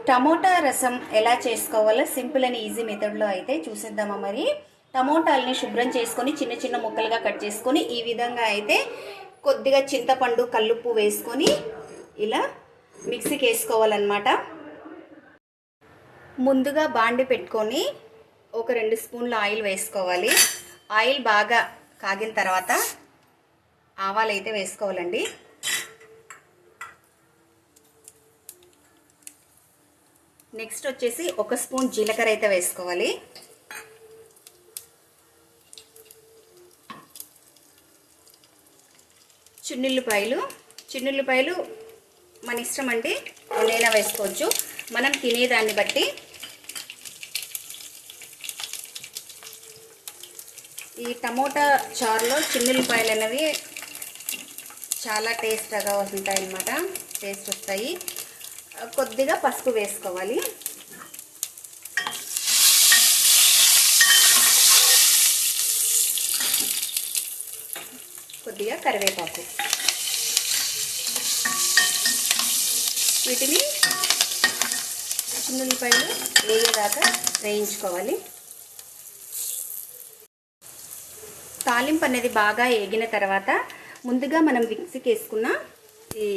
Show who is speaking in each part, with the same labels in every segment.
Speaker 1: Tomato రసం ఎలా చేసుకోవాలో సింపుల్ అండ్ ఈజీ మెథడ్లో అయితే చూసేద్దామా. మరి టమోటాలని శుభ్రం చేసుకొని చిన్న చిన్న ముక్కలుగా కట్ చేసుకొని ఈ విధంగా అయితే కొద్దిగా చింతపండు కల్లుప్పు వేసుకొని ఇలా మిక్సీకి వేసుకోవాలన్నమాట. ముందుగా బాండి పెట్టుకొని ఒక 2 స్పూన్ల ఆయిల్ వేసుకోవాలి. ఆయిల్ బాగా కాగిన తర్వాత ఆవాలు అయితే వేసుకోవాలండి. నెక్స్ట్ వచ్చేసి 1 స్పూన్ జీలకర్ర అయితే వేసుకోవాలి. చిన్నుల్లిపాయలు మన ఇష్టం అండి, ఎన్నైనా వేసుకోవచ్చు, మనం తినేదాన్ని బట్టి. ఈ టమోటా చారులో చిన్నుల్లిపాయలు అనేవి చాలా టేస్ట్గా ఉంటాయి అన్నమాట, టేస్ట్ వస్తాయి. కొద్దిగా పసుపు వేసుకోవాలి. కొద్దిగా కరివేపాకు. వీటిని చిన్నుల్లిపాయలు వేగేదాకా వేయించుకోవాలి. తాలింపు అనేది బాగా వేగిన తర్వాత ముందుగా మనం మిక్సీకి వేసుకున్న ఈ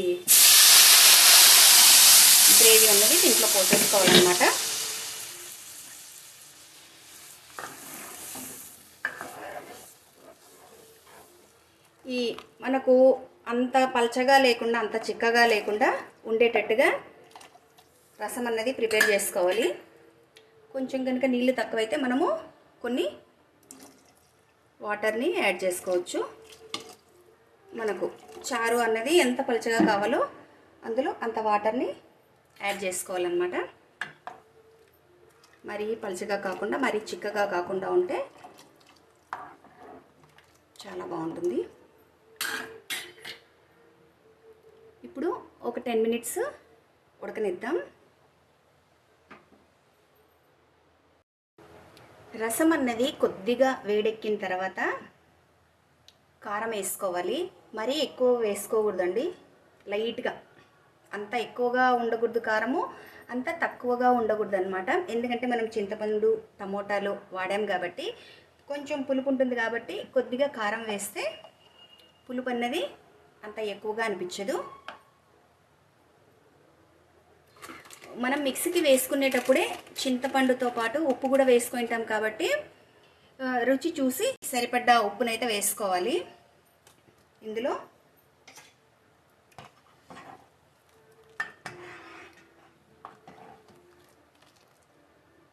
Speaker 1: గ్రేవీ అన్నది దీంట్లో పోసేసుకోవాలన్నమాట. ఈ మనకు అంత పల్చగా లేకుండా అంత చిక్కగా లేకుండా ఉండేటట్టుగా రసం అన్నది ప్రిపేర్ చేసుకోవాలి. కొంచెం కనుక నీళ్ళు తక్కువైతే మనము కొన్ని వాటర్ని యాడ్ చేసుకోవచ్చు. మనకు చారు అన్నది ఎంత పలుచగా కావాలో అందులో అంత వాటర్ని యాడ్ చేసుకోవాలన్నమాట. మరీ పలుచగా కాకుండా మరీ చిక్కగా కాకుండా ఉంటే చాలా బాగుంటుంది. ఇప్పుడు ఒక 10 మినిట్స్ ఉడకనిద్దాం. రసం అన్నది కొద్దిగా వేడెక్కిన తర్వాత కారం వేసుకోవాలి. మరీ ఎక్కువ వేసుకోకూడదండి, లైట్గా. అంత ఎక్కువగా ఉండకూడదు కారము, అంత తక్కువగా ఉండకూడదు అనమాట. ఎందుకంటే మనం చింతపండు టమోటాలు వాడాం కాబట్టి కొంచెం పులుపు ఉంటుంది కాబట్టి కొద్దిగా కారం వేస్తే పులుపు అన్నది అంత ఎక్కువగా అనిపించదు. మనం మిక్సీకి వేసుకునేటప్పుడే చింతపండుతో పాటు ఉప్పు కూడా వేసుకుంటాం కాబట్టి రుచి చూసి సరిపడ్డ ఉప్పునైతే వేసుకోవాలి. ఇందులో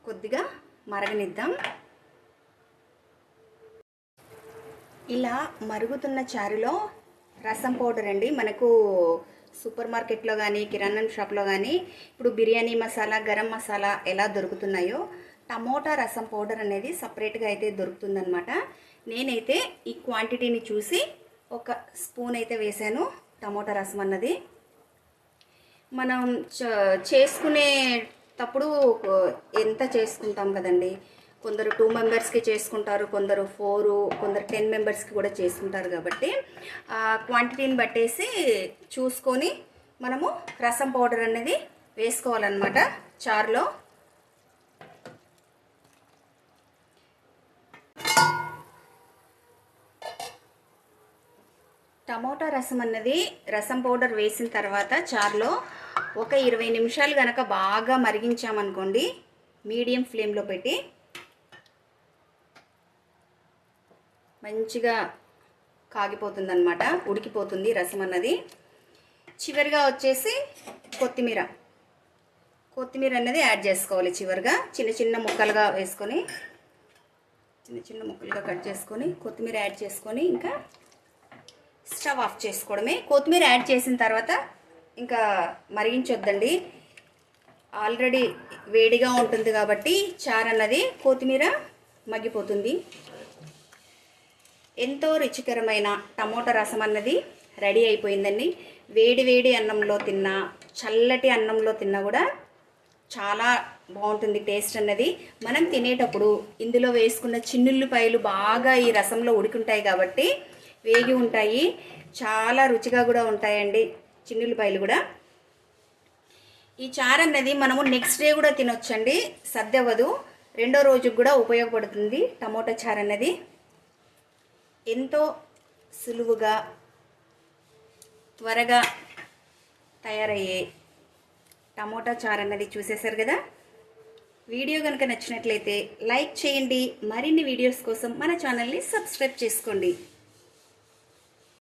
Speaker 1: కొద్దిగా మరగనిద్దాం. ఇలా మరుగుతున్న చారులో రసం పౌడర్ అండి, మనకు సూపర్ మార్కెట్లో కానీ కిరాణా షాప్లో కానీ ఇప్పుడు బిర్యానీ మసాలా, గరం మసాలా ఎలా దొరుకుతున్నాయో టమోటా రసం పౌడర్ అనేది సపరేట్గా అయితే దొరుకుతుందన్నమాట. నేనైతే ఈ క్వాంటిటీని చూసి 1 స్పూన్ అయితే వేసాను టమోటా రసం అన్నది. మనం చేసుకునేటప్పుడు ఎంత చేసుకుంటాం కదండి, కొందరు 2 మెంబర్స్కి చేసుకుంటారు, కొందరు 4, కొందరు 10 మెంబర్స్కి కూడా చేసుకుంటారు. కాబట్టి ఆ క్వాంటిటీని బట్టేసి చూసుకొని మనము రసం పౌడర్ అనేది వేసుకోవాలన్నమాట చారులో. టమోటా రసం అన్నది రసం పౌడర్ వేసిన తర్వాత చారులో ఒక 20 నిమిషాలు కనుక బాగా మరిగించామనుకోండి, మీడియం ఫ్లేమ్లో పెట్టి మంచిగా కాగిపోతుందన్నమాట, ఉడికిపోతుంది రసం అన్నది. చివరిగా వచ్చేసి కొత్తిమీర అనేది యాడ్ చేసుకోవాలి. చివరిగా చిన్న చిన్న ముక్కలుగా వేసుకొని, చిన్న ముక్కలుగా కట్ చేసుకొని కొత్తిమీర యాడ్ చేసుకొని ఇంకా స్టవ్ ఆఫ్ చేసుకోవడమే. కొత్తిమీర యాడ్ చేసిన తర్వాత ఇంకా మరిగించొద్దండి, ఆల్రెడీ వేడిగా ఉంటుంది కాబట్టి చారు అన్నది కొత్తిమీర మగ్గిపోతుంది. ఎంతో రుచికరమైన టమోటా రసం అన్నది రెడీ అయిపోయిందండి. వేడి వేడి అన్నంలో తిన్నా, చల్లటి అన్నంలో తిన్నా కూడా చాలా బాగుంటుంది టేస్ట్ అన్నది. మనం తినేటప్పుడు ఇందులో వేసుకున్న చిన్నుల్లిపాయలు బాగా ఈ రసంలో ఉడికింటాయి కాబట్టి వేగి ఉంటాయి, చాలా రుచిగా కూడా ఉంటాయండి చిన్నుల్లిపాయలు కూడా. ఈ చారు అన్నది మనము నెక్స్ట్ డే కూడా తినొచ్చండి, సర్దవ్వదు. రెండో రోజుకు కూడా ఉపయోగపడుతుంది. టమోటా చారు అన్నది ఎంతో సులువుగా త్వరగా తయారయ్యే టమోటా చారు అన్నది చూసేశారు కదా. వీడియో కనుక నచ్చినట్లయితే లైక్ చేయండి. మరిన్ని వీడియోస్ కోసం మన ఛానల్ని సబ్స్క్రైబ్ చేసుకోండి.